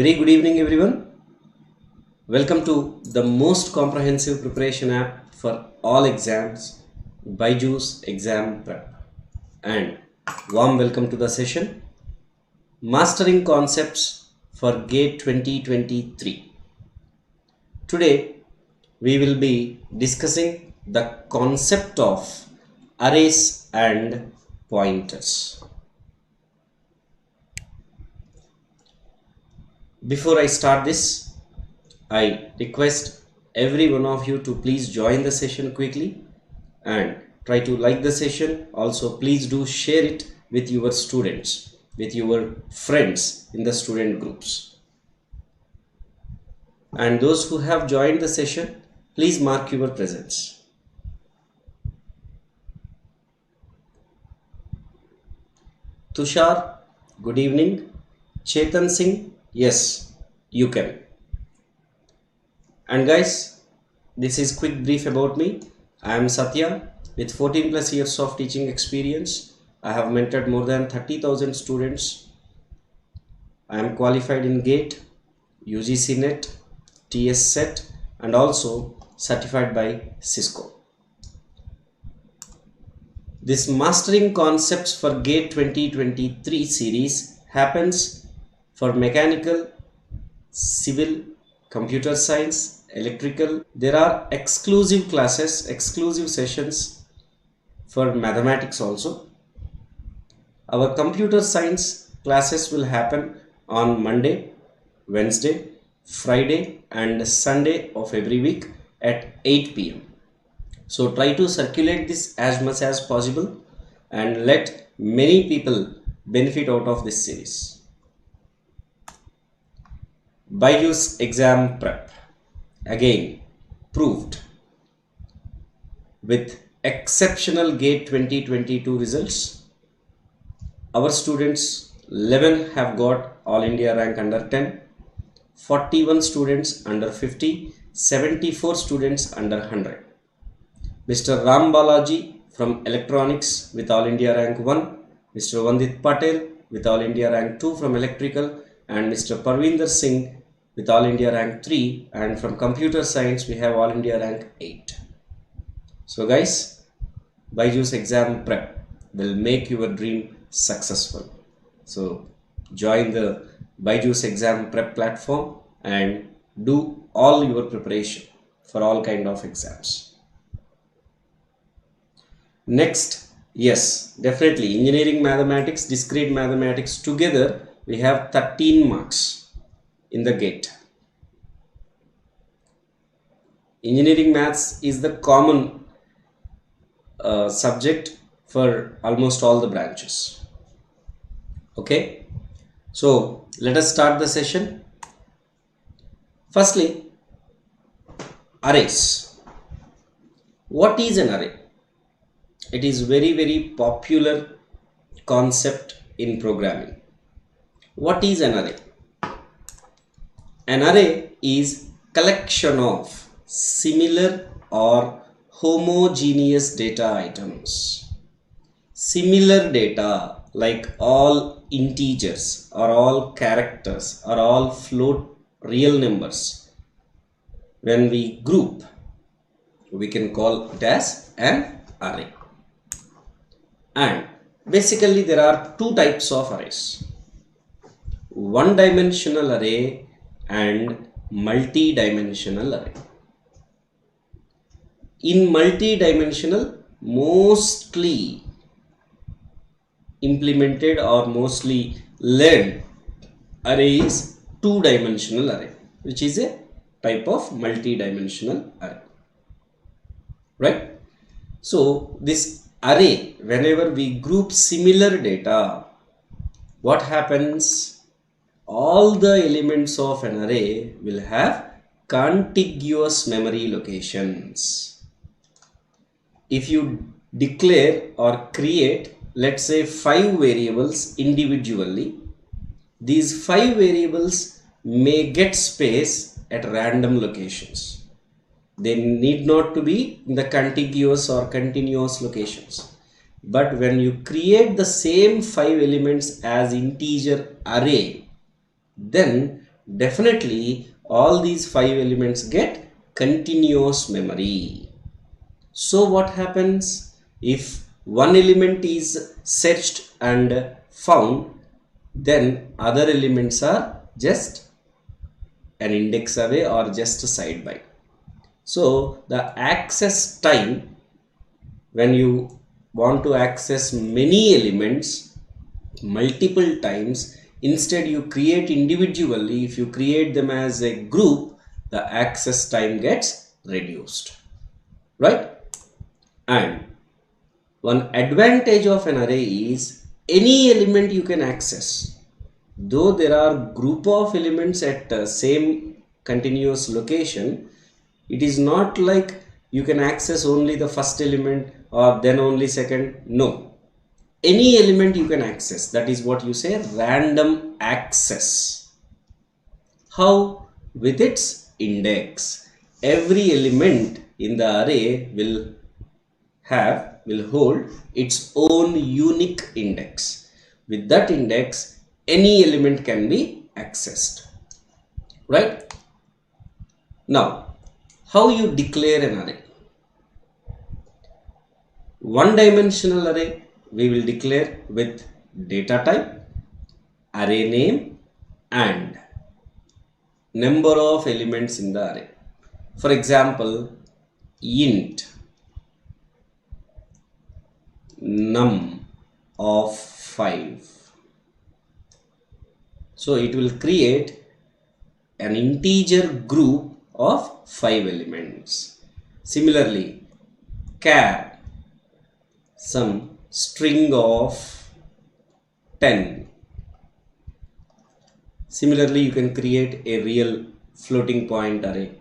Very good evening everyone. Welcome to the most comprehensive preparation app for all exams, BYJU'S Exam Prep, and warm welcome to the session Mastering Concepts for GATE 2023. Today we will be discussing the concept of arrays and pointers. Before I start this, I request every one of you to please join the session quickly and try to like the session. Also, please do share it with your students, with your friends in the student groups. And those who have joined the session, please mark your presence. Tushar, good evening. Chetan Singh, yes, you can. And guys, this is quick brief about me. I am Satya with 14 plus years of teaching experience. I have mentored more than 30,000 students. I am qualified in GATE, UGC NET, TS set and also certified by Cisco. This Mastering Concepts for GATE 2023 series happens for mechanical, civil, computer science, electrical. There are exclusive classes, exclusive sessions for mathematics also. Our computer science classes will happen on Monday, Wednesday, Friday and Sunday of every week at 8 p.m. So try to circulate this as much as possible and let many people benefit out of this series. BYJU'S Exam Prep, again proved with exceptional GATE 2022 results. Our students 11 have got All India rank under 10, 41 students under 50, 74 students under 100. Mr. Ram Balaji from Electronics with All India rank 1, Mr. Vandit Patel with All India rank 2 from Electrical, and Mr. Parvinder Singh with All India rank 3, and from Computer Science we have All India rank 8. So guys, BYJU'S Exam Prep will make your dream successful. So join the BYJU'S Exam Prep platform and do all your preparation for all kind of exams. Next, yes, definitely engineering mathematics, discrete mathematics together we have 13 marks in the GATE. Engineering maths is the common subject for almost all the branches. Okay, so let us start the session. Firstly, arrays. What is an array? It is very popular concept in programming. What is an array? An array is collection of similar or homogeneous data items. Similar data like all integers or all characters or all float real numbers. When we group, we can call it as an array. And basically there are two types of arrays. One-dimensional array and multi-dimensional array. In multi-dimensional, mostly implemented or mostly learned array is two-dimensional array, which is a type of multi-dimensional array, right? So this array, whenever we group similar data, what happens? All the elements of an array will have contiguous memory locations. If you declare or create, let's say 5 variables individually, these 5 variables may get space at random locations. They need not to be in the contiguous or continuous locations. But when you create the same 5 elements as integer array, then definitely all these 5 elements get continuous memory. So what happens if one element is searched and found, then other elements are just an index away or just a side by. So the access time, when you want to access many elements multiple times, instead you create individually. If you create them as a group, the access time gets reduced, right? And one advantage of an array is any element you can access. Though there are group of elements at same continuous location, it is not like you can access only the first element or then only second. No, any element you can access. That is what you say random access. How? With its index. Every element in the array will hold its own unique index. With that index, any element can be accessed, right? Now, how you declare an array? One dimensional array we will declare with data type, array name, and number of elements in the array. For example, int num of 5. So it will create an integer group of 5 elements. Similarly, char some string of 10. Similarly, you can create a real floating point array.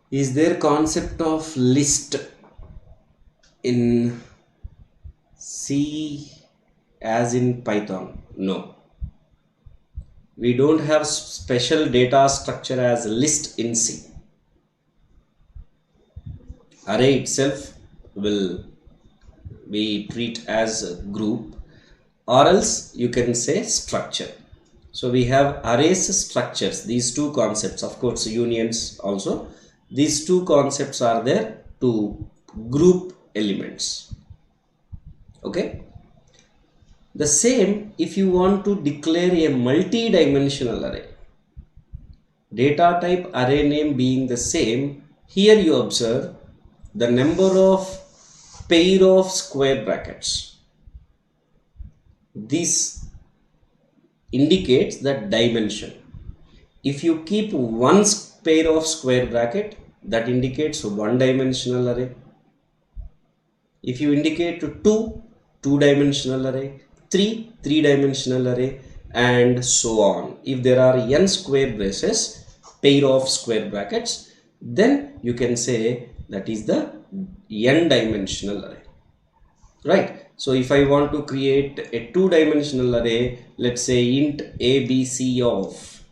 Is there concept of list in C as in Python? No. We don't have special data structure as list in C. Array itself will be treated as a group, or else you can say structure. So we have arrays, structures, these two concepts, of course unions also. These two concepts are there to group elements. Okay. The same if you want to declare a multi-dimensional array. Data type, array name being the same, here you observe the number of pair of square brackets. This indicates the dimension. If you keep one pair of square bracket, that indicates one dimensional array. If you indicate two dimensional array, three dimensional array, and so on. If there are n square braces, pair of square brackets, then you can say that is the n dimensional array, right? So if I want to create a 2-dimensional array, let's say int abc of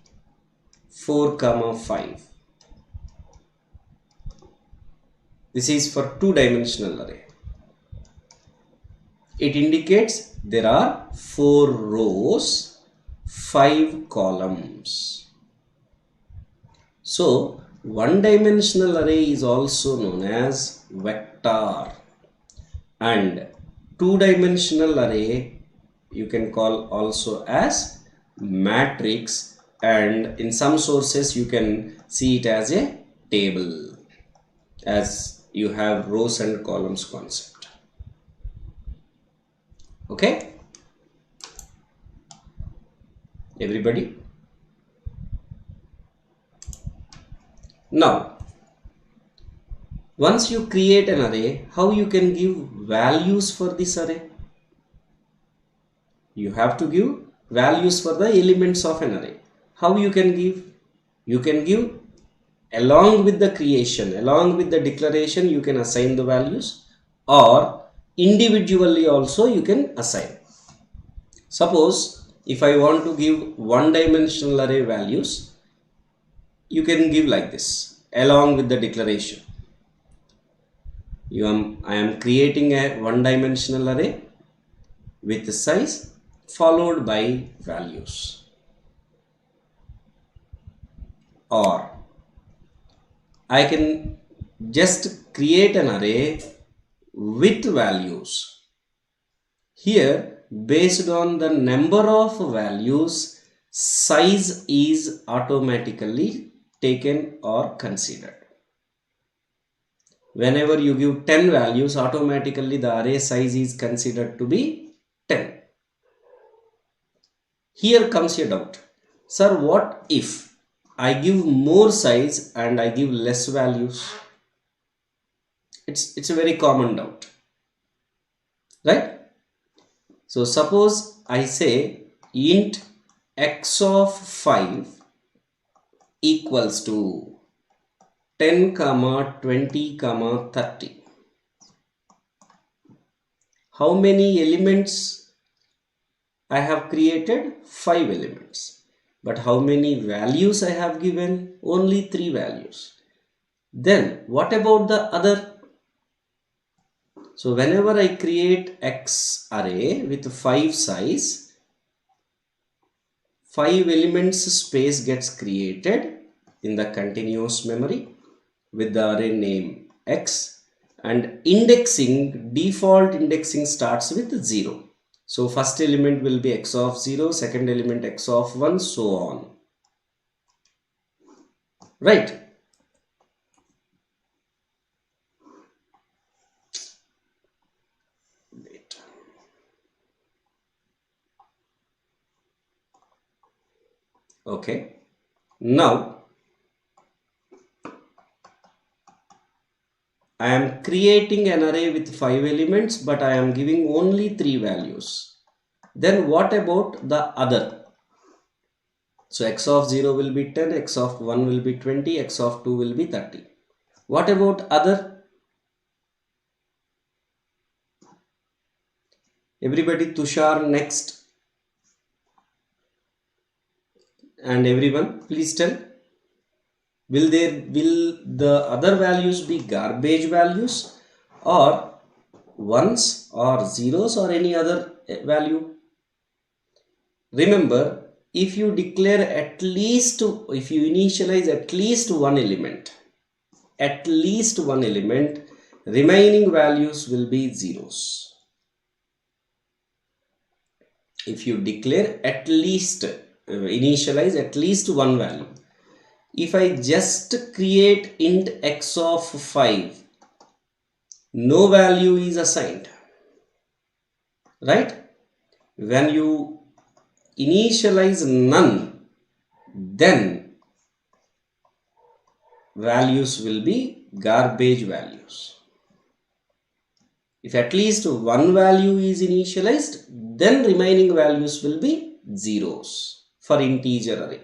4, 5. This is for 2-dimensional array. It indicates there are 4 rows, 5 columns. So 1-dimensional array is also known as vector, and 2-dimensional array you can call also as matrix, and in some sources you can see it as a table, as you have rows and columns concept. Okay, everybody? Now, once you create an array, how you can give values for this array? You have to give values for the elements of an array. How you can give? You can give along with the creation, along with the declaration, you can assign the values, or individually also you can assign. Suppose if I want to give 1-dimensional array values, you can give like this along with the declaration. I am creating a one-dimensional array with size followed by values, or I can just create an array with values. Here, based on the number of values, size is automatically taken or considered. Whenever you give 10 values, automatically the array size is considered to be 10. Here comes a doubt. Sir, what if I give more size and I give less values? It's a very common doubt, right? So suppose I say int x of 5 equals to 10, 20, 30. How many elements I have created? 5 elements. But how many values I have given? Only 3 values. Then what about the other? So whenever I create X array with 5 size, 5 elements space gets created in the continuous memory with the array name X, and indexing, default indexing starts with 0. So first element will be X of 0, second element X of 1, so on. Right? Wait. Okay. Now I am creating an array with 5 elements, but I am giving only 3 values. Then what about the other? So X of 0 will be 10, X of 1 will be 20, X of 2 will be 30. What about other? Everybody, Tushar next. And everyone, please tell. Will the other values be garbage values or ones or zeros or any other value? Remember, if you declare if you initialize at least one element, remaining values will be zeros. If you declare initialize at least one value. If I just create int x of 5, no value is assigned, right? When you initialize none, then values will be garbage values. If at least one value is initialized, then remaining values will be zeros for integer array.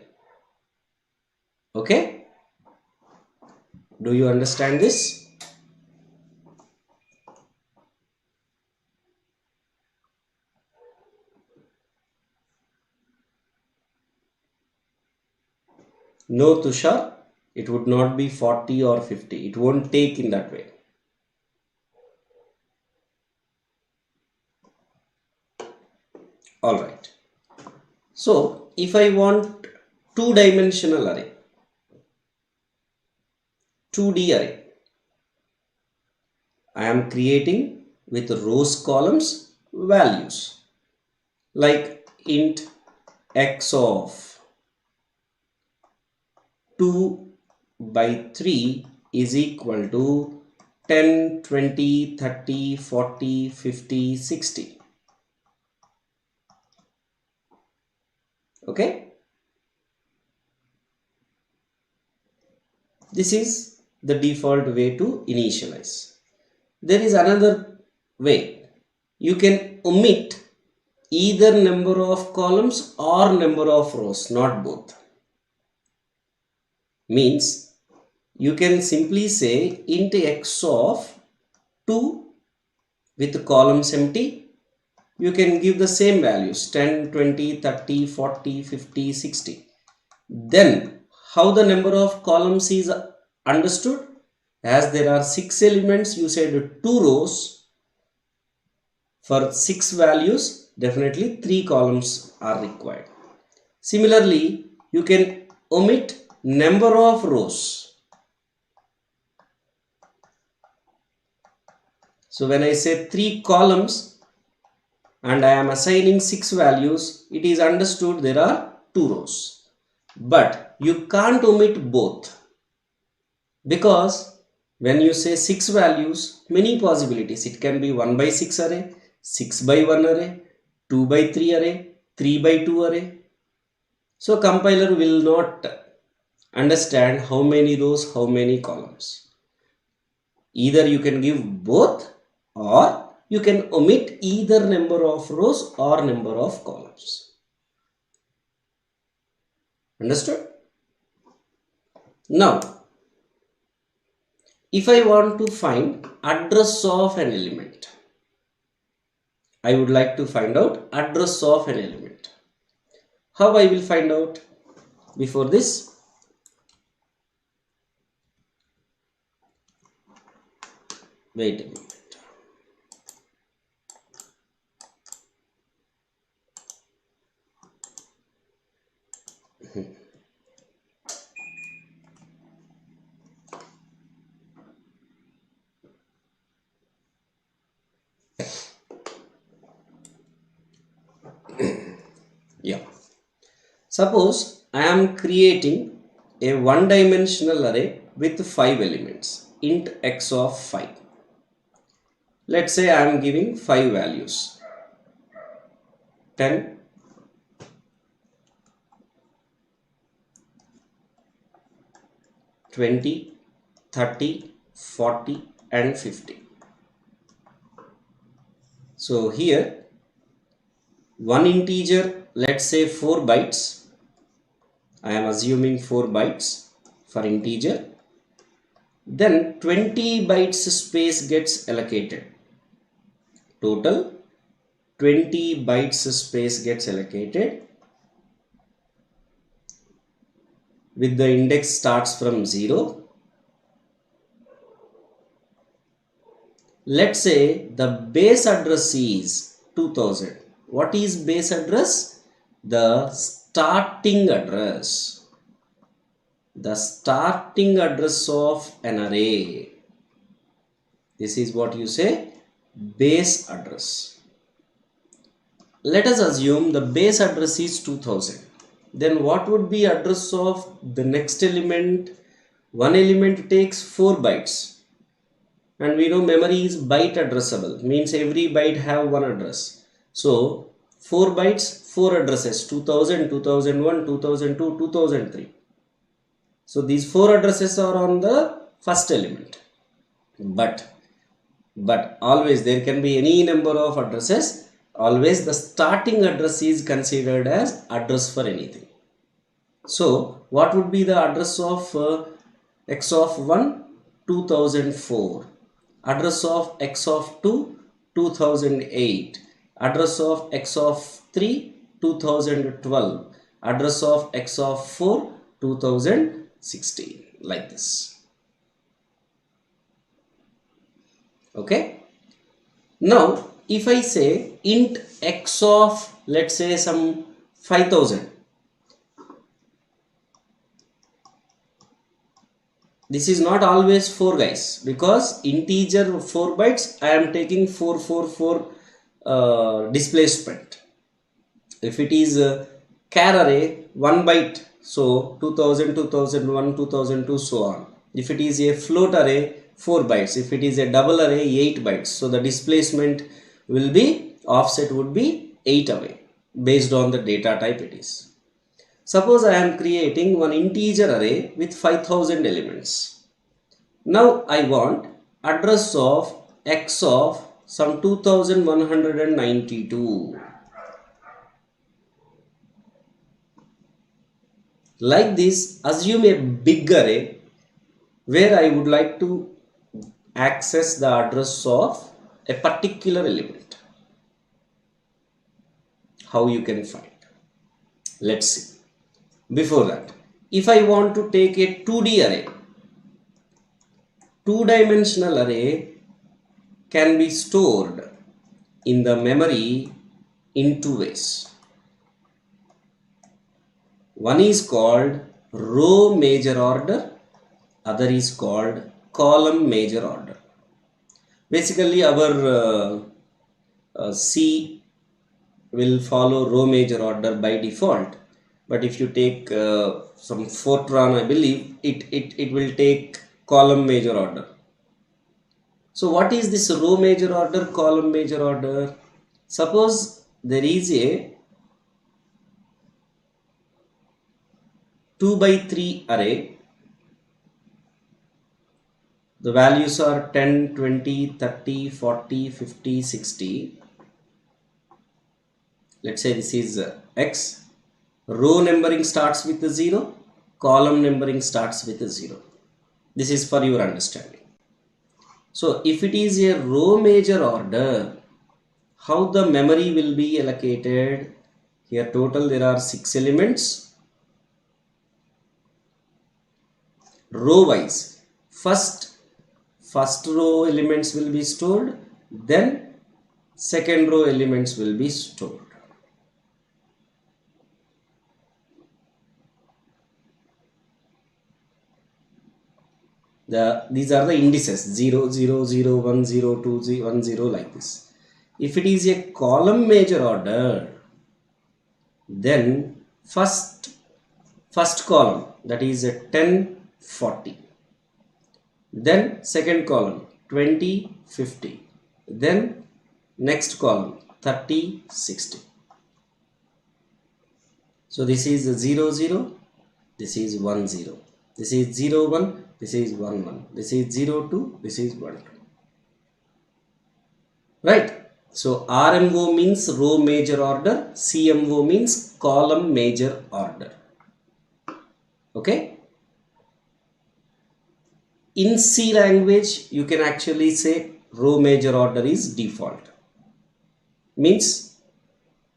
Okay? Do you understand this? No, Tushar, it would not be 40 or 50. It won't take in that way. Alright. So, if I want two-dimensional array, 2D array, I am creating with rows, columns, values like int x of 2 by 3 is equal to 10, 20, 30, 40, 50, 60. Okay? This is the default way to initialize. There is another way. You can omit either number of columns or number of rows, not both. Means you can simply say int x of 2 with columns empty. You can give the same values 10, 20, 30, 40, 50, 60. Then how the number of columns is understood? As there are 6 elements, you said 2 rows. For 6 values, definitely 3 columns are required. Similarly, you can omit number of rows. So when I say 3 columns and I am assigning 6 values, it is understood there are 2 rows. But you can't omit both, because when you say 6 values, many possibilities. It can be 1 by 6 array, 6 by 1 array, 2 by 3 array, 3 by 2 array. So compiler will not understand how many rows, how many columns. Either you can give both, or you can omit either number of rows or number of columns. Understood? Now, if I want to find address of an element, I would like to find out address of an element. How I will find out? Before this, wait a minute. Yeah. Suppose I am creating a one-dimensional array with 5 elements, int x of 5. Let's say I am giving 5 values, 10, 20, 30, 40 and 50. So here one integer, let's say 4 bytes. I am assuming 4 bytes for integer. Then 20 bytes space gets allocated. Total 20 bytes space gets allocated. With the index starts from 0. Let's say the base address is 2000. What is base address? The starting address. The starting address of an array. This is what you say, base address. Let us assume the base address is 2000. Then what would be address of the next element? One element takes 4 bytes. And we know memory is byte addressable, means every byte have one address. So 4 bytes, 4 addresses, 2000, 2001, 2002, 2003. So these 4 addresses are on the first element. But always there can be any number of addresses. Always the starting address is considered as address for anything. So what would be the address of x of 1? 2004. Address of x of 2? 2008. Address of x of 3? 2012. Address of x of 4? 2016. Like this. Okay. Now if I say int x of, let's say some 5000. This is not always 4 guys, because integer 4 bytes I am taking 444 displacement. If it is a char array, 1 byte, so 2000, 2001, 2002, so on. If it is a float array, 4 bytes. If it is a double array, 8 bytes. So the displacement will be, offset would be 8 away based on the data type it is. Suppose I am creating one integer array with 5000 elements. Now I want address of x of some 2192. Like this, assume a big array where I would like to access the address of a particular element. How you can find? Let's see. Before that, if I want to take a 2D array, Two-dimensional array can be stored in the memory in two ways. One is called row major order, other is called column major order. Basically our C will follow row major order by default, but if you take some Fortran, I believe it will take column major order. So what is this row major order, column major order? Suppose there is a 2 by 3 array. The values are 10, 20, 30, 40, 50, 60. Let's say this is X. Row numbering starts with 0. Column numbering starts with 0. This is for your understanding. So if it is a row major order, how the memory will be allocated? Here total there are 6 elements. Row wise, first row elements will be stored, then second row elements will be stored. These are the indices 0, 0, 0, 1, 0, 2, 0, 1, 0 like this. If it is a column major order, then first column, that is a 10, 40. Then second column 20, 50. Then next column 30, 60. So this is 0, 0. This is 1, 0. This is 0, 1. This is 1, 1. This is 0, 2. This is 1, 2. Right. So RMO means row major order. CMO means column major order. Okay. In C language, you can actually say row major order is default. Means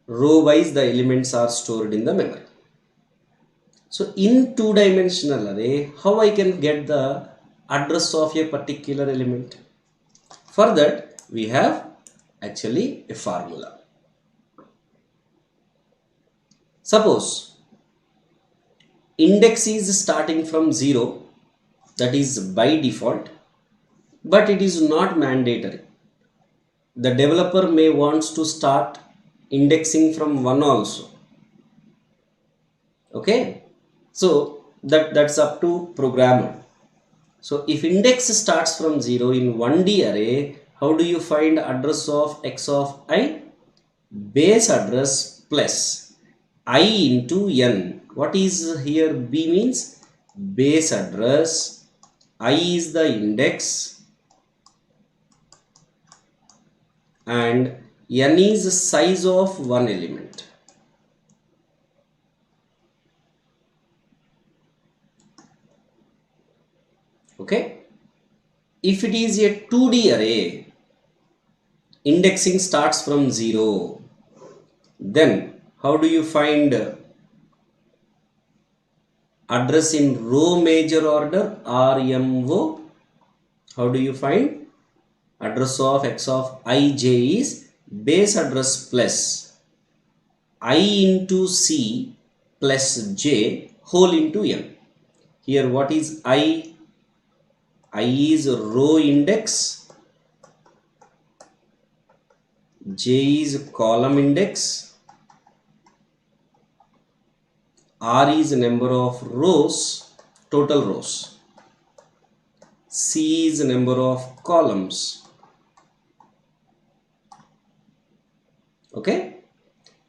row wise the elements are stored in the memory. So in two-dimensional array, how I can get the address of a particular element? For that, we have actually a formula. Suppose index is starting from 0, that is by default, but it is not mandatory. The developer may wants to start indexing from 1 also. Okay. So that's up to programmer. So if index starts from 0 in 1D array, how do you find address of x of I? Base address plus I into n. What is here B means? Base address. I is the index and n is the size of one element. Okay. If it is a 2D array, indexing starts from 0. Then how do you find address in row major order? RMO. How do you find address of x of ij is base address plus I into C plus j whole into n. Here what is I? I is row index, j is column index, r is number of rows, total rows, c is number of columns. Okay.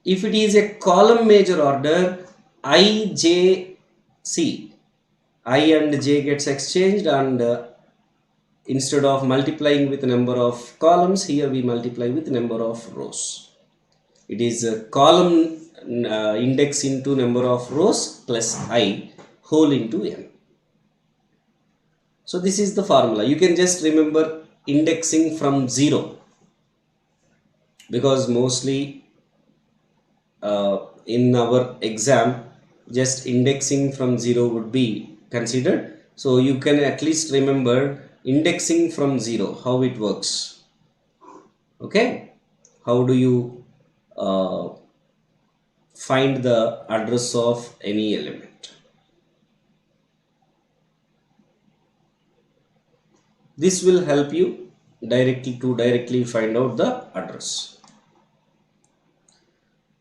If it is a column major order, I, j, c, I and j gets exchanged, and instead of multiplying with number of columns, here we multiply with number of rows. It is a column index into number of rows plus I whole into n. So this is the formula. You can just remember indexing from 0, because mostly in our exam just indexing from 0 would be considered. So you can at least remember indexing from 0, how it works. Okay, how do you find the address of any element? This will help you directly find out the address.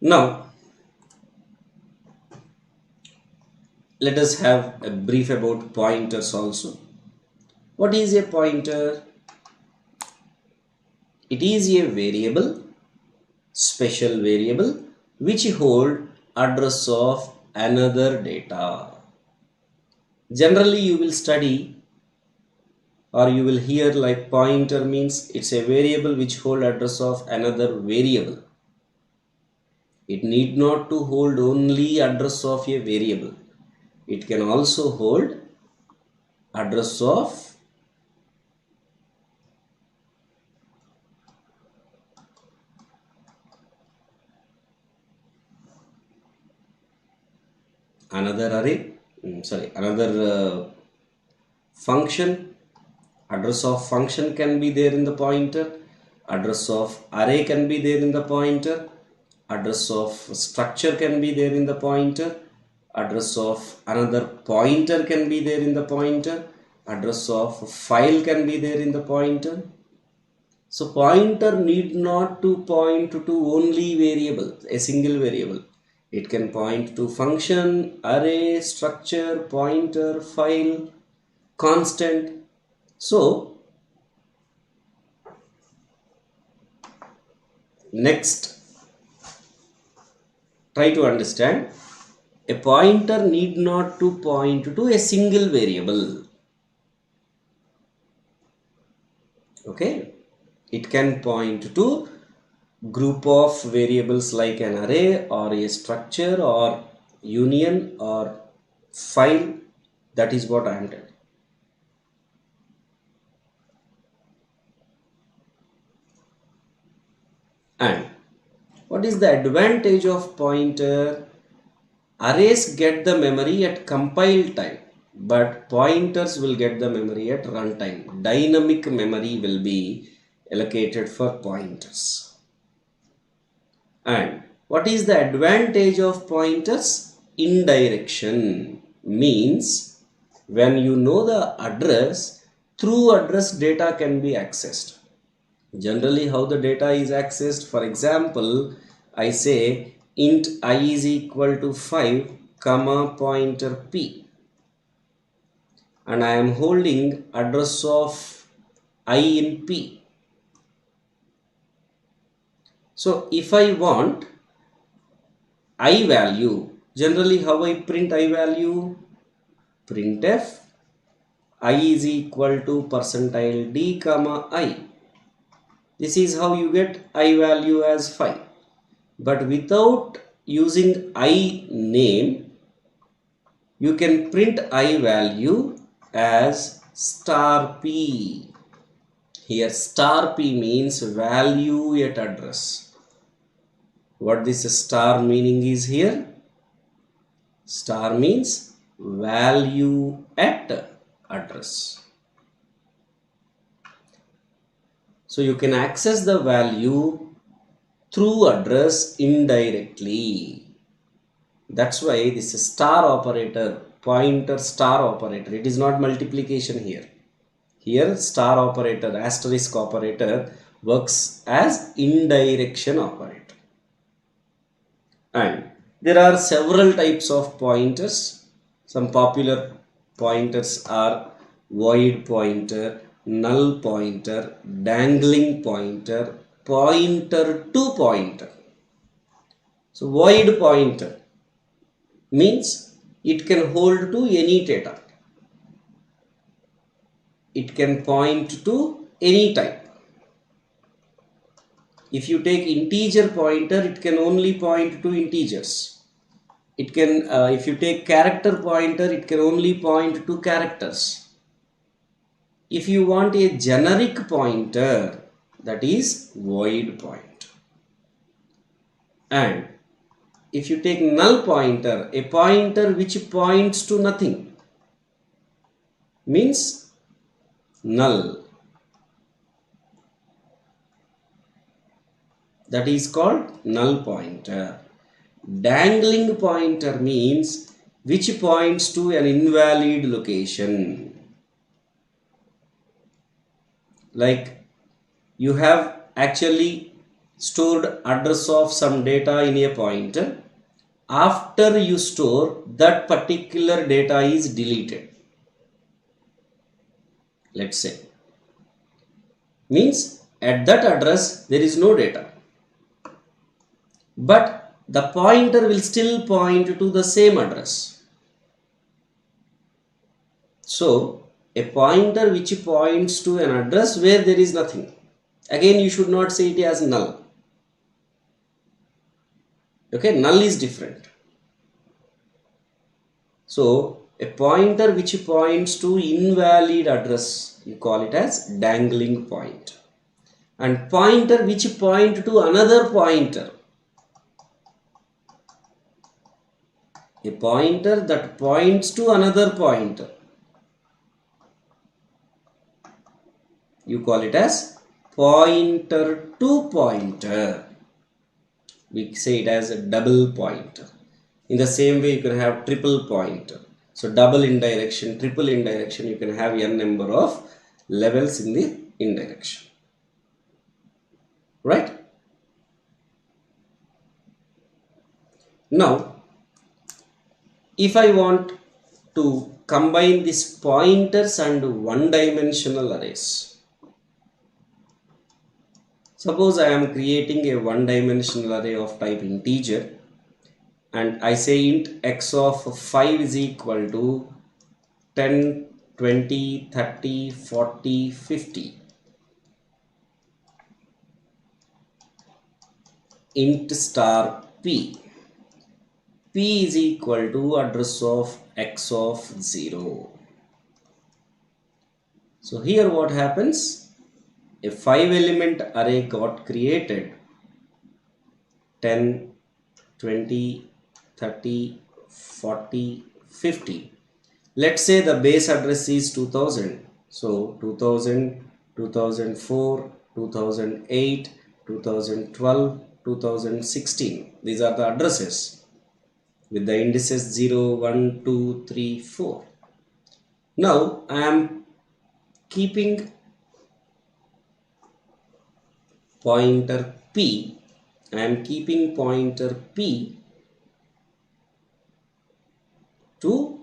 Now let us have a brief about pointers also. What is a pointer? It is a variable, special variable, which hold address of another data. Generally you will study or you will hear like pointer means it's a variable which hold address of another variable. It need not to hold only address of a variable. It can also hold address of another array, another function. Address of function can be there in the pointer. Address of array can be there in the pointer. Address of structure can be there in the pointer. Address of another pointer can be there in the pointer. Address of file can be there in the pointer. So pointer need not to point to only variable, a single variable. It can point to function, array, structure, pointer, file, constant. So next, try to understand, a pointer need not to point to a single variable. Okay, it can point to group of variables like an array or a structure or union or file. That is what I am telling. And what is the advantage of pointer? Arrays get the memory at compile time, but pointers will get the memory at runtime. Dynamic memory will be allocated for pointers. And what is the advantage of pointers? Indirection means when you know the address, through address data can be accessed. Generally how the data is accessed, for example, I say int I is equal to 5 comma pointer p, and I am holding address of I in p. So if I want I value, generally how I print I value? Printf I is equal to percentile d comma I. This is how you get I value as 5. But without using I name, you can print I value as star p. Here star p means value at address. What this star meaning is here? Star means value at address. So you can access the value through address indirectly. That's why this is star operator, pointer star operator. It is not multiplication here. Here star operator, asterisk operator works as indirection operator. And there are several types of pointers. Some popular pointers are void pointer, null pointer, dangling pointer, pointer to pointer. So void pointer means it can hold to any data. It can point to any type. If you take integer pointer, it can only point to integers. It can, if you take character pointer, it can only point to characters. If you want a generic pointer, that is void pointer. And if you take null pointer, a pointer which points to nothing, means null. That is called null pointer. Dangling pointer means which points to an invalid location. Like you have actually stored address of some data in a pointer. After you store, that particular data is deleted. Let's say. Means at that address there is no data. But the pointer will still point to the same address. So, a pointer which points to an address where there is nothing. Again, you should not say it as null. Okay, null is different. So, a pointer which points to invalid address, you call it as dangling pointer. And pointer which point to another pointer. A pointer that points to another pointer, you call it as pointer to pointer. We say it as a double pointer. In the same way, you can have triple pointer. So double indirection, triple indirection, you can have n number of levels in the indirection. Right? Now, if I want to combine these pointers and one-dimensional arrays, suppose I am creating a one-dimensional array of type integer and I say int x of 5 is equal to 10, 20, 30, 40, 50. Int star p. P is equal to address of x of 0. So here what happens? A 5-element array got created. 10, 20, 30, 40, 50. Let's say the base address is 2000. So 2000, 2004, 2008, 2012, 2016. These are the addresses with the indices 0, 1, 2, 3, 4. Now I am keeping pointer p. I am keeping pointer p to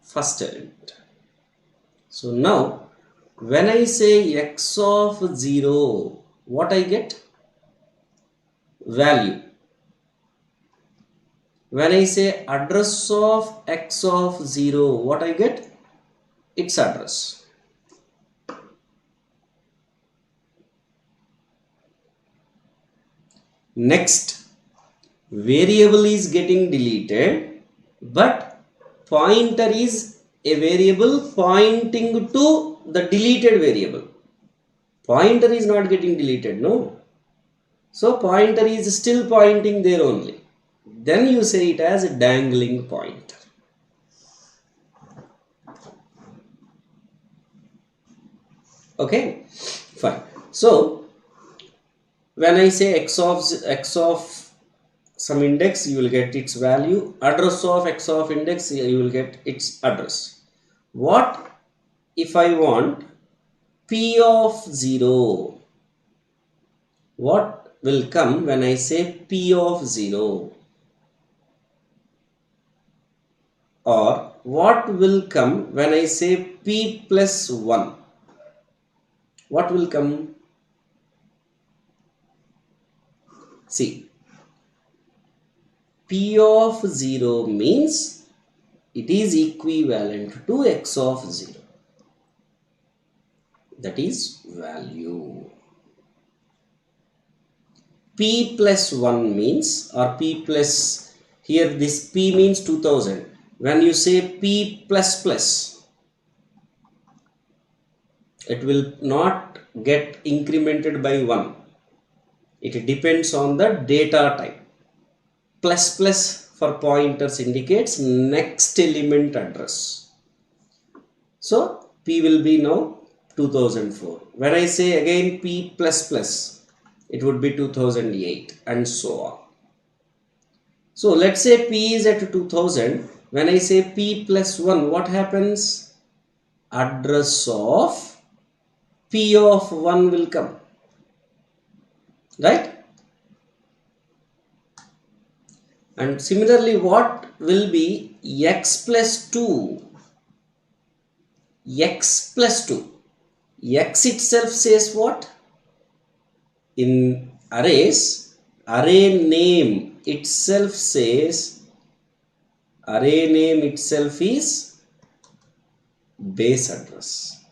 first element. So now when I say x of 0, what I get? Value. When I say address of x of 0, what I get? Its address. Next, variable is getting deleted, but pointer is a variable pointing to the deleted variable. Pointer is not getting deleted, no. So pointer is still pointing there only. Then you say it as a dangling pointer. Okay, fine. So when I say x of some index, you will get its value. Address of x of index, you will get its address. What if I want p of 0? What will come when I say p of 0? Or what will come when I say p plus 1? What will come? See, p of 0 means it is equivalent to x of 0. That is value. P plus 1 means, or p plus, here this p means 2000. When you say p plus plus, it will not get incremented by 1. It depends on the data type. Plus plus for pointers indicates next element address. So p will be now 2004. When I say again P plus plus, it would be 2008 and so on. So let's say P is at 2000. When I say P plus 1, what happens? Address of P of 1 will come. Right? And similarly, what will be x plus 2? X plus 2. X itself says what? In arrays, array name itself says, array name itself is base address.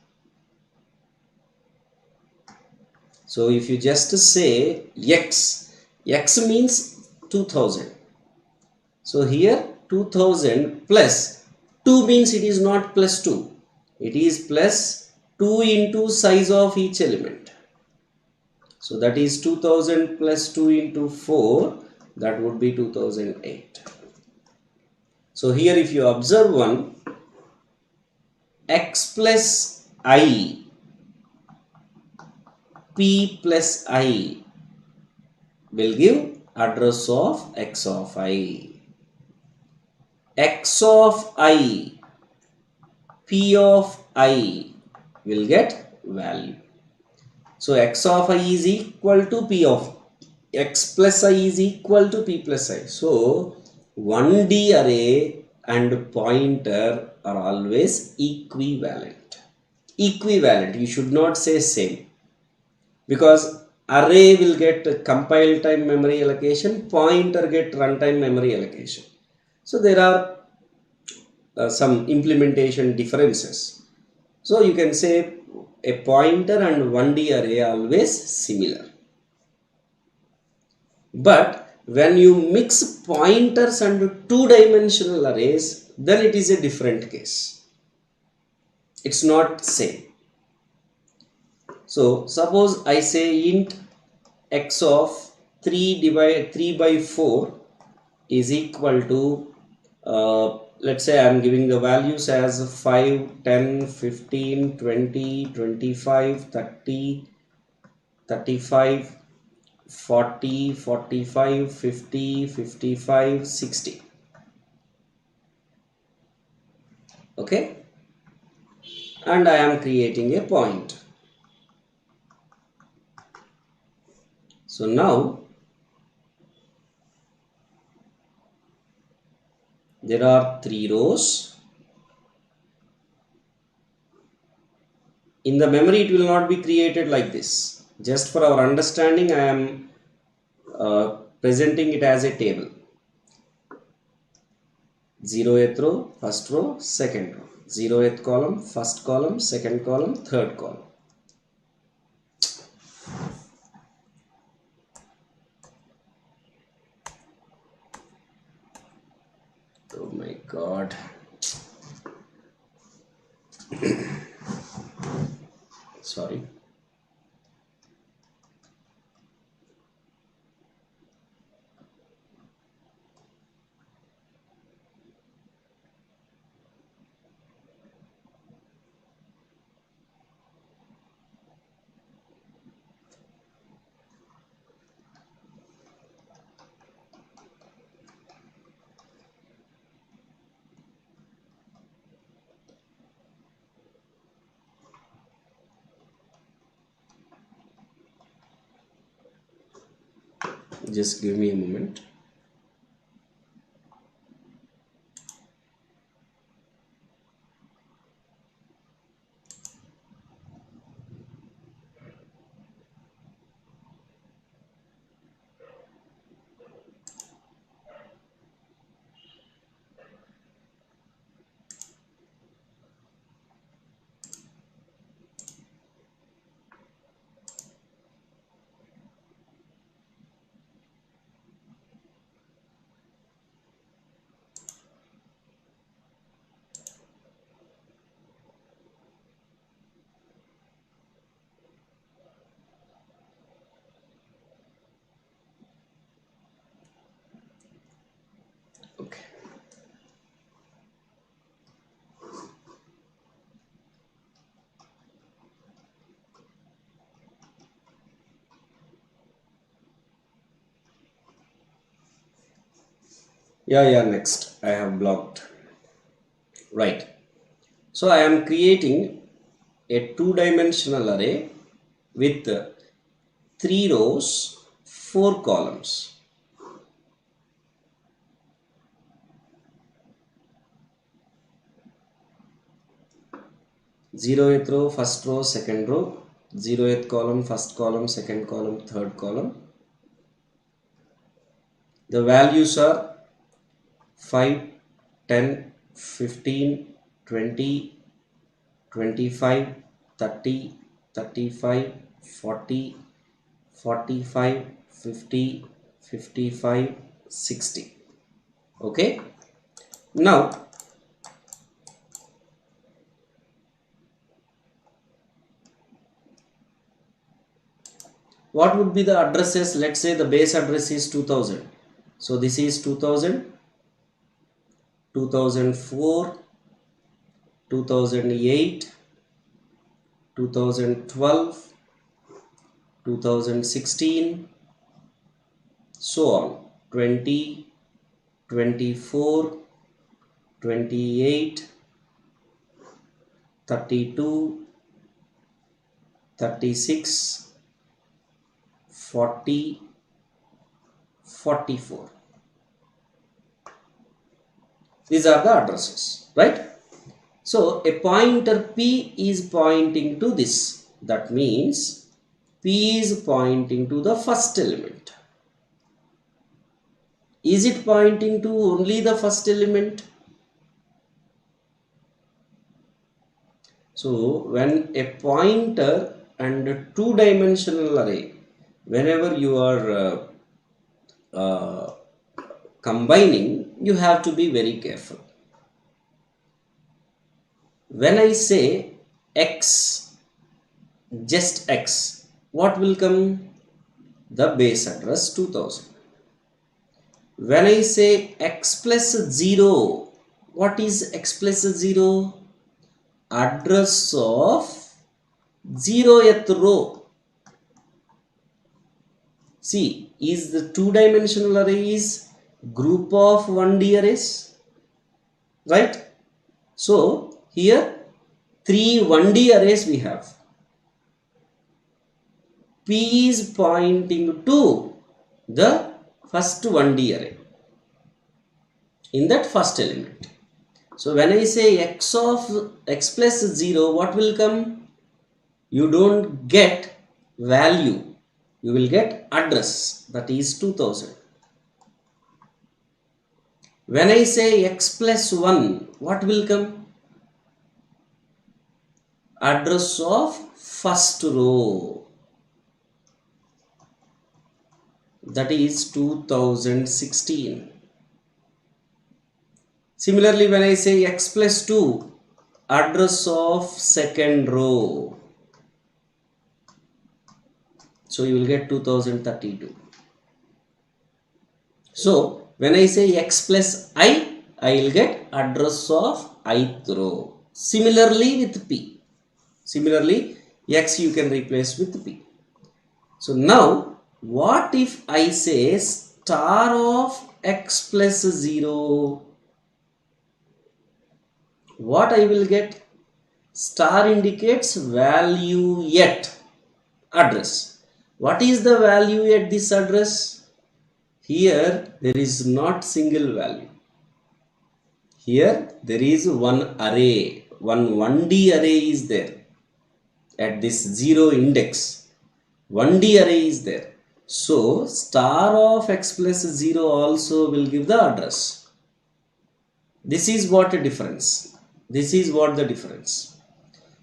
So if you just say x, x means 2000. So here 2000 plus 2 means it is not plus 2. It is plus 2 into size of each element. So that is 2000 plus 2 into 4. That would be 2008. So here if you observe one, x plus I, P plus I will give address of x of I. X of I, P of I will get value. So x of I is equal to P of x plus I is equal to P plus I. So 1D array and pointer are always equivalent. Equivalent, you should not say same, because array will get compile time memory allocation, pointer get runtime memory allocation. So there are some implementation differences. So you can say a pointer and 1D array are always similar. But when you mix pointers and two-dimensional arrays, then it is a different case. It's not same. So suppose I say int x of 3 by 4 is equal to let's say I am giving the values as 5, 10, 15, 20, 25, 30, 35, 40, 45, 50, 55, 60. Okay. And I am creating a point. So now there are 3 rows. In the memory it will not be created like this. Just for our understanding, I am presenting it as a table. 0th row, first row, second row. 0th column, first column, second column, third column. Oh my God. Sorry. Just give me a moment. Yeah, next I have blocked. Right. So I am creating a two-dimensional array with 3 rows, 4 columns. Zeroth row, first row, second row, 0th column, first column, second column, third column. The values are 5, 10, 15, 20, 25, 30, 35, 40, 45, 50, 55, 60. Okay. Now, what would be the addresses? Let's say the base address is 2000. So this is 2000, 2004, 2008, 2012, 2016, so on. 20, 24, 28, 32, 36, 40, 44. These are the addresses, right? So a pointer P is pointing to this. That means P is pointing to the first element. Is it pointing to only the first element? So when a pointer and a two-dimensional array, whenever you are combining, you have to be very careful. When I say x, just x, what will come? The base address 2000. When I say x plus 0, what is x plus 0? Address of 0th row. See, is the two-dimensional array is group of 1D arrays, right? So here 3 1D arrays we have. P is pointing to the first 1D array in that first element. So when I say x plus 0, what will come? You don't get value, you will get address, that is 2000. When I say x plus 1, what will come? Address of first row, that is 2016. Similarly, when I say x plus 2, address of second row, so you will get 2032. So when I say x plus I will get address of ith row. Similarly with P. Similarly, x you can replace with P. So now, what if I say star of x plus 0? What I will get? Star indicates value yet address. What is the value at this address? Here there is not single value. Here there is one array, one 1D array is there. At this 0 index, 1D array is there. So star of x plus 0 also will give the address. This is what a difference. This is what the difference.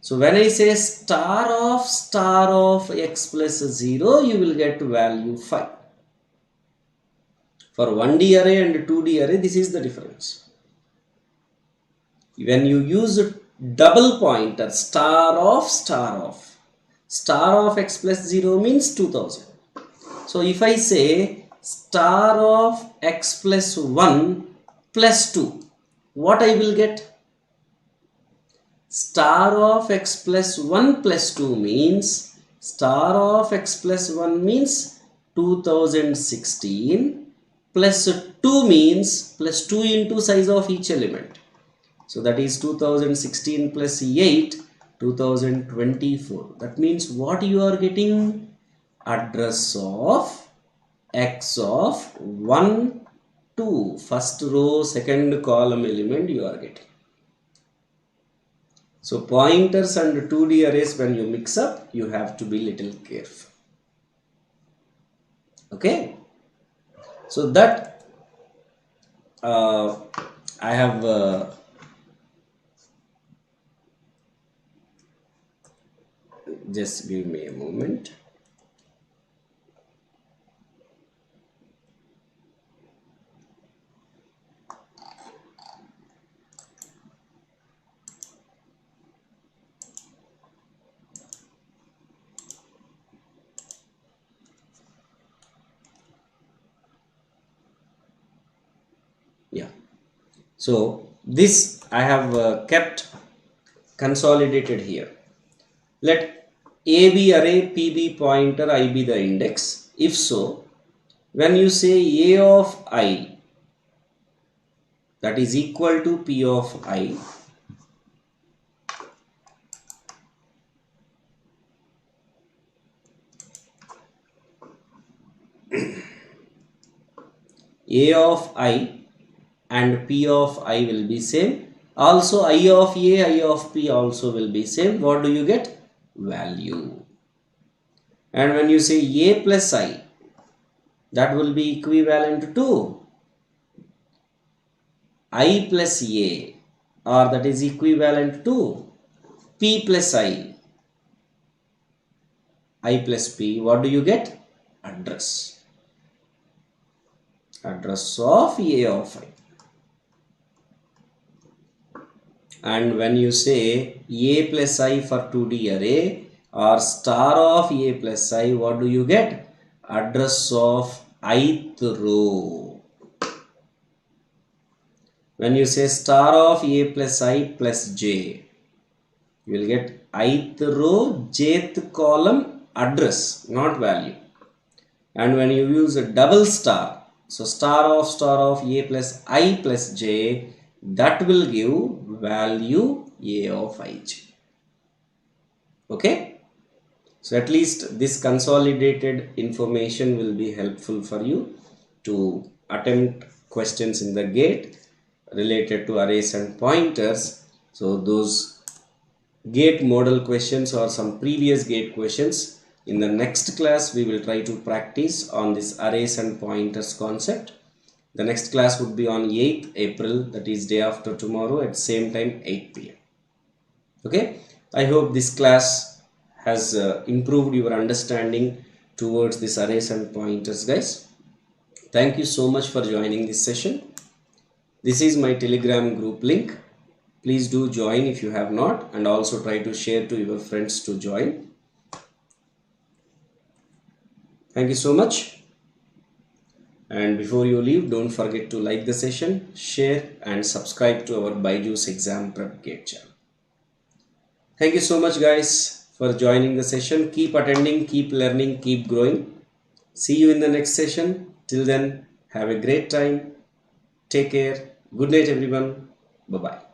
So when I say star of x plus 0, you will get value 5. For 1D array and 2D array, this is the difference. When you use double pointer, star of x plus 0 means 2000. So if I say star of x plus 1 plus 2, what I will get? Star of x plus 1 plus 2 means, star of x plus 1 means 2016 plus 2 means plus 2 into size of each element. So that is 2016 plus 8, 2024. That means what you are getting? Address of x of 1, 2. First row, second column element you are getting. So pointers and 2D arrays, when you mix up, you have to be little careful. Okay. So that I have just give me a moment. Yeah. So this I have kept consolidated here. Let A be array, P be pointer, I be the index. If so, when you say A of I, that is equal to P of I, A of I and P of I will be same. Also I of A, I of P also will be same. What do you get? Value. And when you say A plus I, that will be equivalent to I plus A, or that is equivalent to P plus I plus P. What do you get? Address. Address of A of I. And when you say A plus I for 2D array or star of A plus I, what do you get? Address of ith row. When you say star of A plus I plus J, you will get ith row, jth column address, not value. And when you use a double star, so star of A plus I plus J, that will give value A of ij. Okay. So at least this consolidated information will be helpful for you to attempt questions in the GATE related to arrays and pointers. So those GATE model questions or some previous GATE questions, in the next class we will try to practice on this arrays and pointers concept. The next class would be on 8th April, that is day after tomorrow at same time 8 p.m. Okay, I hope this class has improved your understanding towards this arrays and pointers, guys. Thank you so much for joining this session. This is my Telegram group link. Please do join if you have not, and also try to share to your friends to join. Thank you so much. And before you leave, don't forget to like the session, share and subscribe to our BYJU'S Exam Prep GATE channel. Thank you so much, guys, for joining the session. Keep attending, keep learning, keep growing. See you in the next session. Till then, have a great time. Take care. Good night, everyone. Bye-bye.